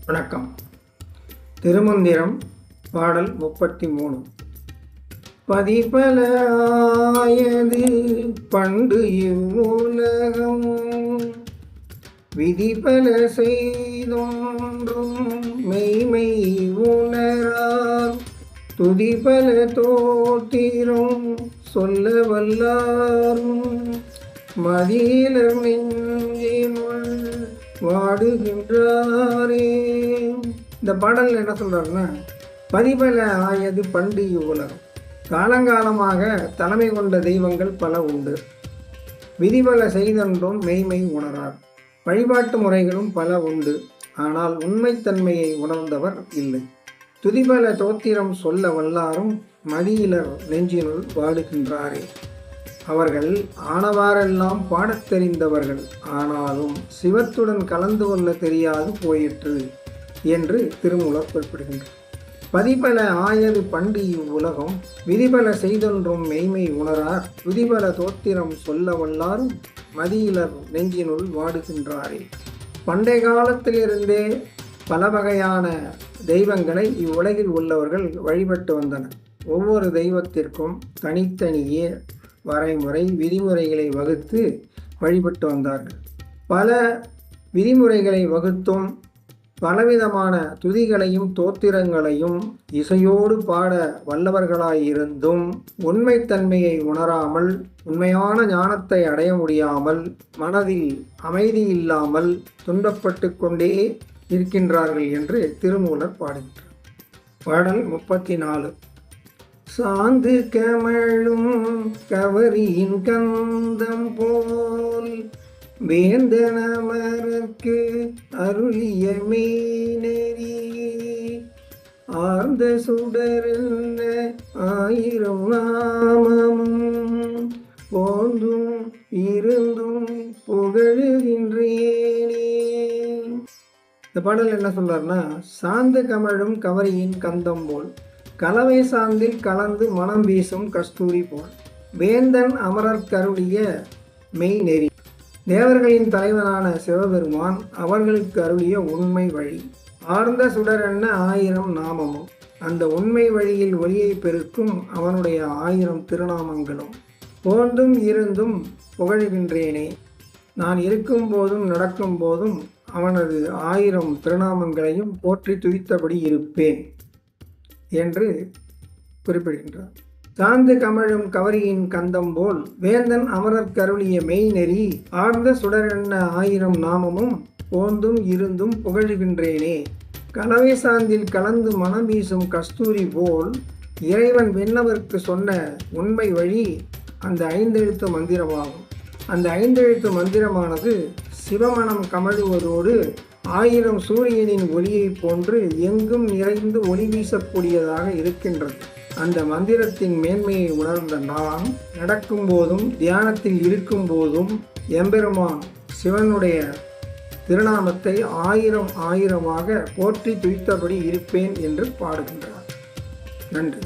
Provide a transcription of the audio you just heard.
வணக்கம். திருமந்திரம் பாடல் 33. பதிபல ஆயது பண்டு இவ்வுலகம், விதிபல செய்தொன்றும் மெய்மை உணரார், துதிபல தோத்திரம் சொல்ல வல்லாரும், மதியிலர் நெஞ்சினுள் வாடுகின்றாரே. இந்த பாடல் என்ன சொல்றாருன்னா, பதிபல ஆயது பண்டு இவ்வுலகம், காலங்காலமாக தலைமை கொண்ட தெய்வங்கள் பல உண்டு. விதிபல செய்தொன்றும் மெய்மை உணரார், வழிபாட்டு முறைகளும் பல உண்டு. ஆனால் உண்மைத்தன்மையை உணர்ந்தவர் இல்லை. துதிபல தோத்திரம் சொல்ல வல்லாரும், மதியிலர் நெஞ்சினுள் வாடுகின்றாரே. அவர்கள் ஆனவாரெல்லாம் பாடத் தெரிந்தவர்கள், ஆனாலும் சிவத்துடன் கலந்து கொள்ள தெரியாது போயிற்று என்று திருமூலர் குறிப்பிடுகின்றார். பதிபல ஆயது பண்டு இவ்வுலகம், விதிபல செய்தொன்றும் மெய்மை உணரார், துதிபல தோத்திரம் சொல்ல வல்லாரும், மதியிலர் நெஞ்சினுள் வாடுகின்றாரே. பண்டைய காலத்திலிருந்தே பல வகையான தெய்வங்களை இவ்வுலகில் உள்ளவர்கள் வழிபட்டு வந்தனர். ஒவ்வொரு தெய்வத்திற்கும் தனித்தனியே வரைமுறை விதிமுறைகளை வகுத்து வழிபட்டு வந்தார்கள். பல விதிமுறைகளை வகுத்தும் பலவிதமான துதிகளையும் தோத்திரங்களையும் இசையோடு பாட வல்லவர்களாயிருந்தும் உண்மைத்தன்மையை உணராமல், உண்மையான ஞானத்தை அடைய முடியாமல், மனதில் அமைதி இல்லாமல் துன்பப்பட்டு கொண்டே இருக்கின்றார்கள் என்று திருமூலர் பாடுகின்றார். பாடல் 34. சாந்து கமழும் கவரியின் கந்தம் போல், வேந்தனமரர்க்கு அருளிய மெய்நெறி, ஆர்ந்த சுடரென்ன ஆயிரம் நாமமும், போந்தும் இருந்தும் புகழுகின்றேனே. இந்த பாடல் என்ன சொல்றாருன்னா, சாந்து கமழும் கவரியின் கந்தம் போல், கலவை சாந்தில் கலந்து மனம் வீசும் கஸ்தூரி போல், வேந்தன் அமரர் கருளிய மெய்நெறி, தேவர்களின் தலைவனான சிவபெருமான் அவர்களுக்கு அருளிய உண்மை வழி, ஆர்ந்த சுடரென்ன ஆயிரம் நாமமும், அந்த உண்மை வழியில் ஒளியை பெருக்கும் அவனுடைய 1000 திருநாமங்களும், போந்தும் இருந்தும் புகழுகின்றேனே, நான் இருக்கும் போதும் நடக்கும் போதும் அவனது 1000 திருநாமங்களையும் போற்றி துதித்தபடி இருப்பேன் என்று குறிப்பிடுகின்றார். சாந்து கமழும் கவரியின் கந்தம் போல், வேந்தன் அமரர் கருளிய மெய்நெறி, ஆர்ந்த சுடரென்ன 1000 நாமமும், போந்தும் இருந்தும் புகழுகின்றேனே, கலவை சாந்தில் கலந்து மனம் வீசும் கஸ்தூரி போல், இறைவன் விண்ணவர்க்கு சொன்ன உண்மை வழி அந்த 5 எழுத்து மந்திரமாகும். அந்த 5 எழுத்து மந்திரமானது சிவமனம் கமழுவதோடு 1000 சூரியனின் ஒளியை போன்று எங்கும் நிறைந்து ஒளி வீசக்கூடியதாக இருக்கின்றது. அந்த மந்திரத்தின் மேன்மையை உணர்ந்த நான் நடக்கும் போதும் தியானத்தில் இருக்கும் போதும் எம்பெருமான் சிவனுடைய திருநாமத்தை 1000 போற்றி துதித்தபடி இருப்பேன் என்று பாடுகின்றார். நன்றி.